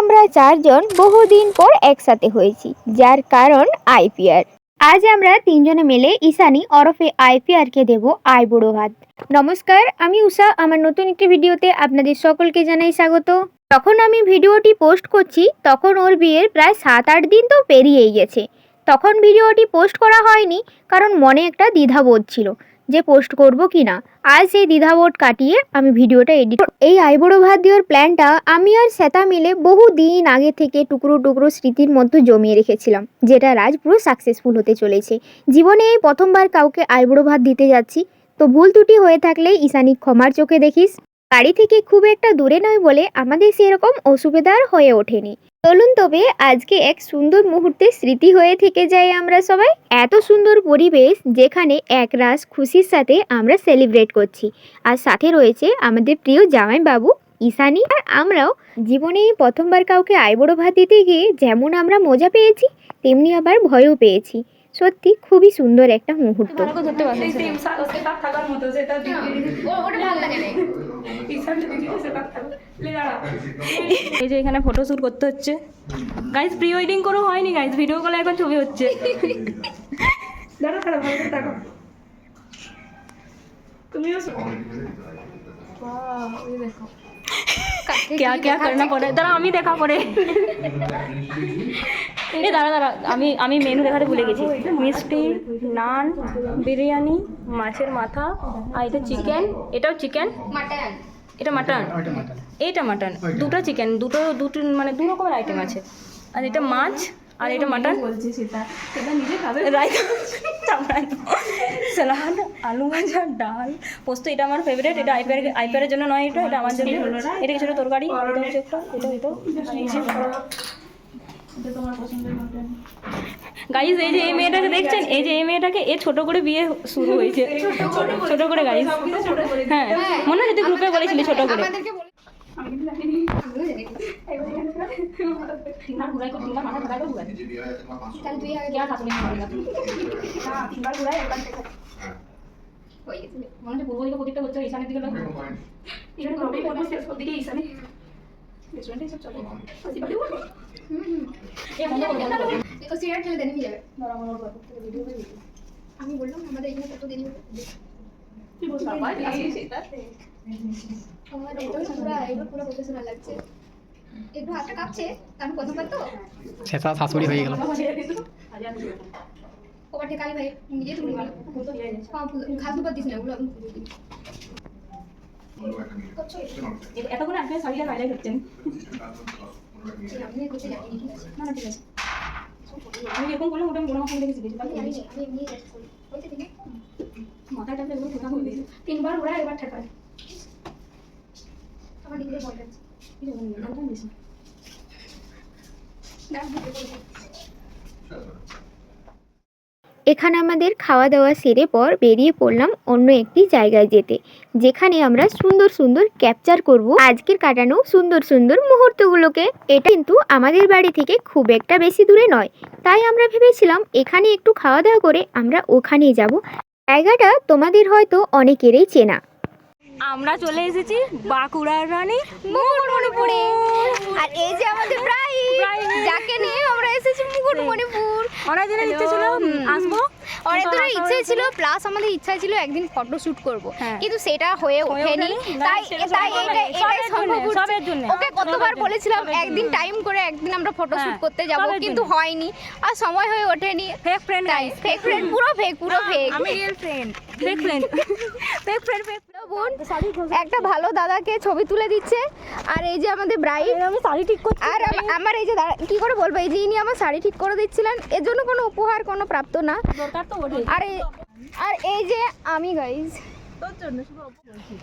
আমরা চারজন বহুদিন পর একসাথে হয়েছি, যার কারণ আইপিআর। আজ আমরা তিনজনে মিলে ঈশানী ওরফে আইপিআরকে দেব আইবুড়ো ভাত। নমস্কার, আমি উষা। আমার নতুন একটি ভিডিওতে আপনাদের সকলকে জানাই স্বাগত। তখন আমি ভিডিওটি পোস্ট করছি তখন ওর বিয়ের প্রায় 7-8 দিন তো পেরিয়েই গেছে। তখন ভিডিওটি পোস্ট করা হয়নি কারণ মনে একটা দ্বিধাবোধ ছিল যে পোস্ট করব কি না। আজ সেই দ্বিধাবোধ কাটিয়ে আমি ভিডিওটা এডিট। এই আইবুড়ো ভাত দেওয়ার প্ল্যানটা আমি আর শ্বেতা মিলে বহু দিন আগে থেকে টুকরো টুকরো স্মৃতির মধ্যে জমিয়ে রেখেছিলাম, যেটা আজ পুরো সাকসেসফুল হতে চলেছে। জীবনে এই প্রথমবার কাউকে আইবুড়ো ভাত দিতে যাচ্ছি, তো ভুল ত্রুটি হয়ে থাকলে ঈশানী ক্ষমার চোখে দেখিস। বাড়ি থেকে খুব একটা দূরে নয় বলে আমাদের সেরকম অসুবিধার হয়ে ওঠেনি। চলুন তবে আজকে এক সুন্দর মুহূর্তের স্মৃতি হয়ে থেকে যাই আমরা সবাই। এত সুন্দর পরিবেশ যেখানে একরাশ খুশির সাথে আমরা সেলিব্রেট করছি, আর সাথে রয়েছে আমাদের প্রিয় জামাইবাবু ঈশানী। আর আমরাও জীবনে প্রথমবার কাউকে আইবুড়ো ভাত দিতে গিয়ে যেমন আমরা মজা পেয়েছি তেমনি আবার ভয়ও পেয়েছি। সত্যি খুবই সুন্দর একটা মুহূর্ত। এই যে এখানে ফটোশুট করতে হচ্ছে গাইস, প্রি ওয়েডিং করে হয়নি গাইস, ভিডিও কলে এখন ছবি হচ্ছে। क्या क्या करना पड़े, দাঁড়া আমি দেখা পড়ে। এই দাঁড়া আমি মেনু দেখাতে ভুলে গেছি। মিষ্টি, নান, বিরিয়ানি, মাছের মাথা, আর এটা চিকেন, এটাও চিকেন, এটা মাটন, এইটা মাটন, দুটো চিকেন, দুটো মানে দু রকমের আইটেম আছে। আর এটা মাছ, আর এটা মাটন বলছি, সেটা নিজে খাবে। সালাদ, আলু ভাজা, ডাল, পোস্ত, এটা আমার ফেভারিট। এটা আইপিআরের জন্য নয়, এটা আমার জন্য। এটা কিছু তরকারি, এটা হচ্ছে একটা, গাইজ এই যে এই মেয়েটাকে দেখছেন, এই যে এই মেয়েটাকে এ ছোট করে বিয়ে শুরু হয়েছে, ছোট করে গাইজ। হ্যাঁ মনে হয় তুই গ্রুপে বলেছিলি ছোট করে। আমি বললাম আমাদের এখানে কত দেরি হবে। পুরো প্রফেশনাল লাগছে, একটু হাতটা কাঁপছে কারণ প্রথমবার তো সেটা শাশুড়ি হয়ে গেল। ওবার কালী ভাই নিজে তুমি ঘাস দুবার দিস না, ওগুলো এতক্ষণ আপনি শাড়িটা বাইরে করছেন। আমি করতে জানি না, ঠিক আছে আমি এরকম করলাম, ওটা মনে হয় দেখেছি মাথাটা এগুলো ঠেকা হয়ে গেছে। 3বার ওরা এবার ঠেকায় আমার দিকে বল যাচ্ছে। এখানে আমাদের খাওয়া দাওয়া সেরে পর বেরিয়ে পড়লাম অন্য একটি জায়গায় যেতে, যেখানে আমরা সুন্দর সুন্দর ক্যাপচার করব আজকের কাটানো সুন্দর সুন্দর মুহূর্তগুলোকে। এটা কিন্তু আমাদের বাড়ি থেকে খুব একটা বেশি দূরে নয়, তাই আমরা ভেবেছিলাম এখানে একটু খাওয়া দাওয়া করে আমরা ওখানেই যাব। জায়গাটা তোমাদের হয়তো অনেকেরই চেনা। আমরা চলে এসেছি বাঁকুড়ার রানী মুকুটমণিপুরে, আর এই যে আমাদের প্রায় যাকে নিয়ে আমরা এসেছি মুকুটমণিপুর। অনেক দিনের ইচ্ছে ছিল আসবো, অনেক দিনের ইচ্ছে ছিল, প্লাস আমাদের ইচ্ছা ছিল একদিন ফটো শুট করব, কিন্তু সেটা হয়ে ওঠেনি। তাই এটাই সম্ভব। ওকে কতবার বলেছিলাম একদিন টাইম করে একদিন আমরা ফটো শুট করতে যাব, কিন্তু হয়নি আর সময় হয়ে ওঠেনি। Fake friend guys, fake friend, পুরো ফেক, পুরো ফেক। আমি real friend, fake friend, fake friend, fake বোন একটা ভালো দাদাকে ছবি তুলে দিচ্ছে, আর এই যে আমাদের ব্রাইড, আমি শাড়ি ঠিক করছি। আর আমার এই যে কি করে বলবো, এই যে ইনি আমার শাড়ি ঠিক করে দিচ্ছিলেন, এর জন্য কোনো উপহার কোনো প্রাপ্ত না। আর এই যে আমি গাইজ,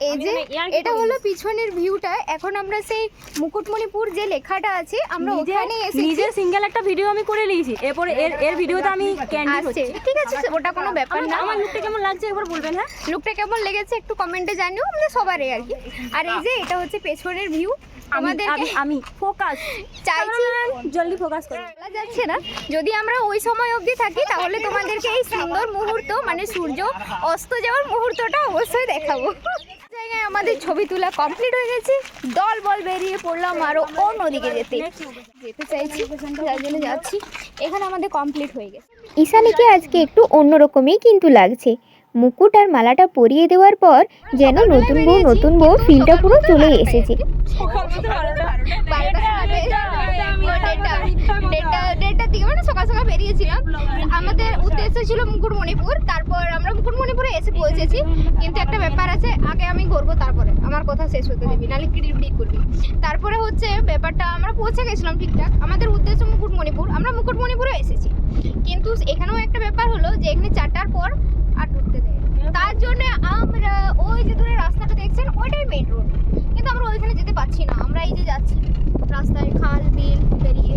এই যে এটা হলো পিছনের ভিউটা। এখন আমরা সেই মুকুটমণিপুর যে লেখাটা আছে আমরা ওখানে এসেছি। নিজে সিঙ্গেল একটা ভিডিও আমি করে নিয়েছি, এরপরে এর ভিডিওতে আমি ক্যান্ডি হচ্ছে। ঠিক আছে, ওটা কোনো ব্যাপার না। আমার লুকটা কেমন লাগছে একবার বলবেন। হ্যাঁ লুকটা কেমন লেগেছে একটু কমেন্টে জানিও, আমাদের সবারই আর কি। আর এই যে এটা হচ্ছে পেছনের ভিউ। আমি ফোকাস চাইছি, জলদি ফোকাস করো, বলা যাচ্ছে না। যদি আমরা ওই সময় অবধি থাকি তাহলে তোমাদেরকে এই সুন্দর মুহূর্ত মানে সূর্য অস্ত যাওয়ার মুহূর্তটা অবশ্যই দেখাবো। জায়গায় আমাদের ছবি তোলা কমপ্লিট হয়ে গেছে, দল বল বেরিয়ে পড়লাম আরো অন্যদিকে যেতে চাইছি, যার জন্য যাচ্ছি। এখানে আমাদের কমপ্লিট হয়ে গেছে। ঈশানীকে আজকে একটু অন্যরকমই কিন্তু লাগছে। মুকুট আর মালাটা পরিয়ে দেওয়ার পর যেন নতুন বউ ফিলটা পুরো চলে এসেছে। দেড়টার দিকে মানে সকাল সকাল বেরিয়েছিলাম। আমাদের উদ্দেশ্য ছিল মুকুটমণিপুর, তারপর আমরা মুকুটমণিপুরে এসে পৌঁছেছি। কিন্তু একটা ব্যাপার আছে, আগে আমি করবো তারপরে আমার কথা শেষ হতে দেবি, নাহলে কিড়িবিড়ি করবি। তারপরে হচ্ছে ব্যাপারটা, আমরা পৌঁছে গেছিলাম ঠিকঠাক, আমাদের উদ্দেশ্য মুকুটমণিপুর, আমরা মুকুটমণিপুরে এসেছি। কিন্তু এখানেও একটা ব্যাপার হলো যে এখানে 4টার পর আর ঢুকতে দেয়, তার জন্য আমরা ওই যে দূরে রাস্তাটা দেখছেন ওইটাই মেন রোড, কিন্তু আমরা ওইখানে যেতে পারছি না। আমরা এই যে যাচ্ছি রাস্তায় খাল বিল পেরিয়ে,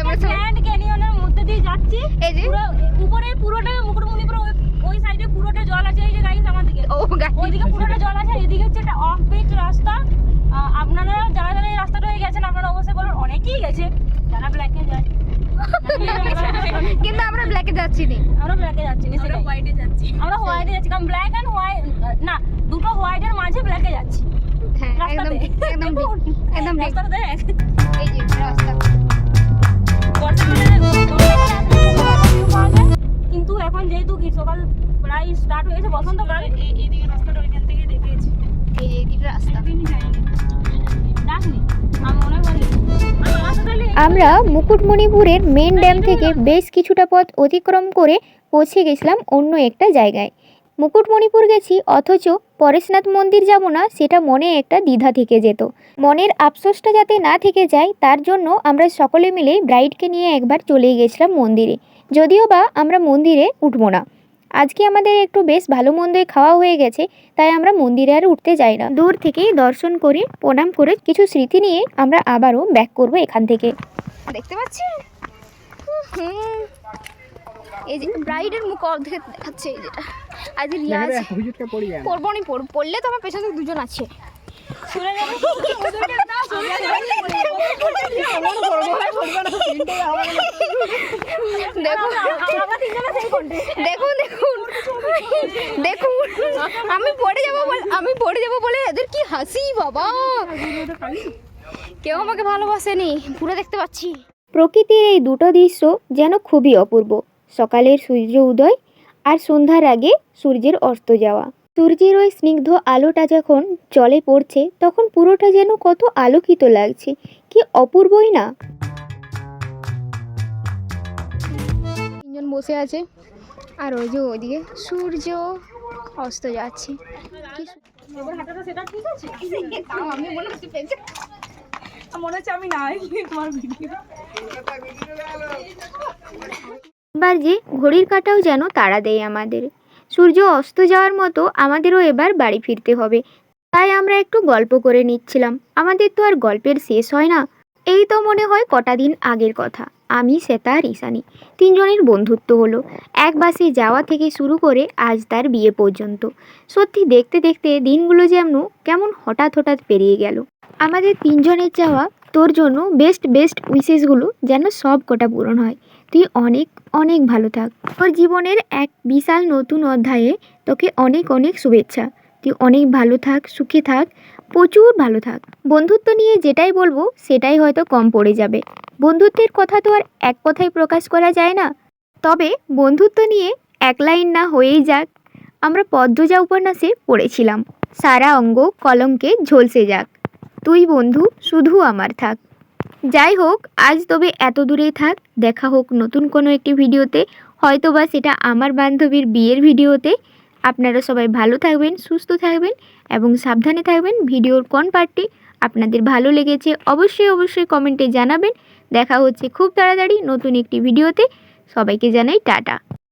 আমরা গ্র্যান্ড ক্যানিয়নের মধ্যে দিয়ে যাচ্ছি। এই যে পুরো উপরে পুরোটা মুকুটমণিপুর, ওই সাইডে পুরোটা জল আছে। এই যে গাইস আমার দিকে, ওইদিকে পুরোটা জল আছে, এদিকে হচ্ছে একটা অফ বিট রাস্তা। আপনারা যারা যারা এই রাস্তাটা হয়ে গেছেন আপনারা অবশ্যই বলুন, অনেকেই গেছে যারা ব্ল্যাকে যায়। কিন্তু আমরা ব্ল্যাকে যাচ্ছি না, আমরা ব্ল্যাকে যাচ্ছি না, আমরা হোয়াইটে যাচ্ছি। আমরা হোয়াইটে যাচ্ছি, কারণ ব্ল্যাক এন্ড হোয়াইট না, দুটো হোয়াইটের মাঝে ব্ল্যাকে যাচ্ছি। হ্যাঁ একদম একদম একদম রাস্তাটা দেখ, এই যে রাস্তা। কিন্তু এখন যেহেতু গ্রীষ্মকাল প্রায় স্টার্ট হয়েছে, বসন্তকাল, এইদিকে রাস্তাটা ওইখান থেকে দেখেছি। এই যে এই রাস্তা ডাকনি আমি মনে করি আমরা মুকুটমণিপুরের মেন ড্যাম থেকে বেশ কিছুটা পথ অতিক্রম করে পৌঁছে গেছিলাম অন্য একটা জায়গায়। মুকুটমণিপুর গেছি অথচ পরেশনাথ মন্দির যাব না, সেটা মনে একটা দ্বিধা থেকে যেত। মনের আফসোসটা যাতে না থেকে যায় তার জন্য আমরা সকলে মিলে ব্রাইডকে নিয়ে একবার চলে গেছিলাম মন্দিরে। যদিও বা আমরা মন্দিরে উঠবো না, আজকে আমাদের একটু বেশ ভালো মন্দই খাওয়া হয়ে গেছে, তাই আমরা মন্দিরে আর উঠতে যাই না। দূর থেকেই দর্শন করে প্রণাম করে কিছু স্মৃতি নিয়ে আমরা আবারও ব্যাক করব এখান থেকে। দেখতে পাচ্ছেন এই যে ব্রাইডের মুখ অর্ধেক দেখাচ্ছে, এই যেটা আজ রিয়াজ পরবো নি, পড়লে তো আমার পেছনে দুজন আছে। দেখুন আমি পড়ে যাবো বলে এদের কি হাসি বাবা, কেউ আমাকে ভালোবাসেনি, পুরো দেখতে পাচ্ছি। প্রকৃতির এই দুটো দৃশ্য যেন খুবই অপূর্ব, সকালের সূর্য উদয় আর সন্ধ্যার আগে সূর্যের অস্ত যাওয়া। সূর্যের ওই স্নিগ্ধ আলোটা যখন জলে পড়ছে তখন পুরোটা যেন কত আলোকিত লাগছে, কি অপূর্বই না। তিনজন বসে আছে আর ওই যে ওইদিকে সূর্য অস্ত যাচ্ছে। সেটা ঠিক আছে, আমি মনে হচ্ছে আমি নাই তোমার ভিডিও। এবার যে ঘড়ির কাঁটাও যেন তাড়া দেয় আমাদের, সূর্য অস্ত যাওয়ার মতো আমাদেরও এবার বাড়ি ফিরতে হবে। তাই আমরা একটু গল্প করে নিচ্ছিলাম, আমাদের তো আর গল্পের শেষ হয় না। এই তো মনে হয় কটা দিন আগের কথা, আমি শ্বেতা আর ঈশানী তিনজনের বন্ধুত্ব হলো, এক বাসে যাওয়া থেকে শুরু করে আজ তার বিয়ে পর্যন্ত। সত্যি দেখতে দেখতে দিনগুলো যেন কেমন হঠাৎ পেরিয়ে গেল। আমাদের তিনজনের চাওয়া তোর জন্য বেস্ট উইশেসগুলো যেন সব কটা পূরণ হয়। তুই অনেক অনেক ভালো থাক, তোর জীবনের এক বিশাল নতুন অধ্যায়ে তোকে অনেক শুভেচ্ছা। তুই অনেক ভালো থাক, সুখে থাক, প্রচুর ভালো থাক। বন্ধুত্ব নিয়ে যেটাই বলবো সেটাই হয়তো কম পড়ে যাবে, বন্ধুত্বের কথা তো আর এক কথায় প্রকাশ করা যায় না। তবে বন্ধুত্ব নিয়ে এক লাইন না হয়েই যাক, আমরা পদ্মজা উপন্যাসে পড়েছিলাম, সারা অঙ্গ কলঙ্কে ঝলসে যাক, তুই বন্ধু শুধু আমার থাক। যাই হোক, আজ তবে এত দূরেই থাক, দেখা হোক নতুন কোনো একটি ভিডিওতে, হয়তোবা সেটা আমার বান্ধবীর বিয়ের ভিডিওতে। আপনারা সবাই ভালো থাকবেন, সুস্থ থাকবেন এবং সাবধানে থাকবেন। ভিডিওর কোন পার্টটি আপনাদের ভালো লেগেছে অবশ্যই কমেন্টে জানাবেন। দেখা হচ্ছে খুব তাড়াতাড়ি নতুন একটি ভিডিওতে, সবাইকে জানাই টাটা।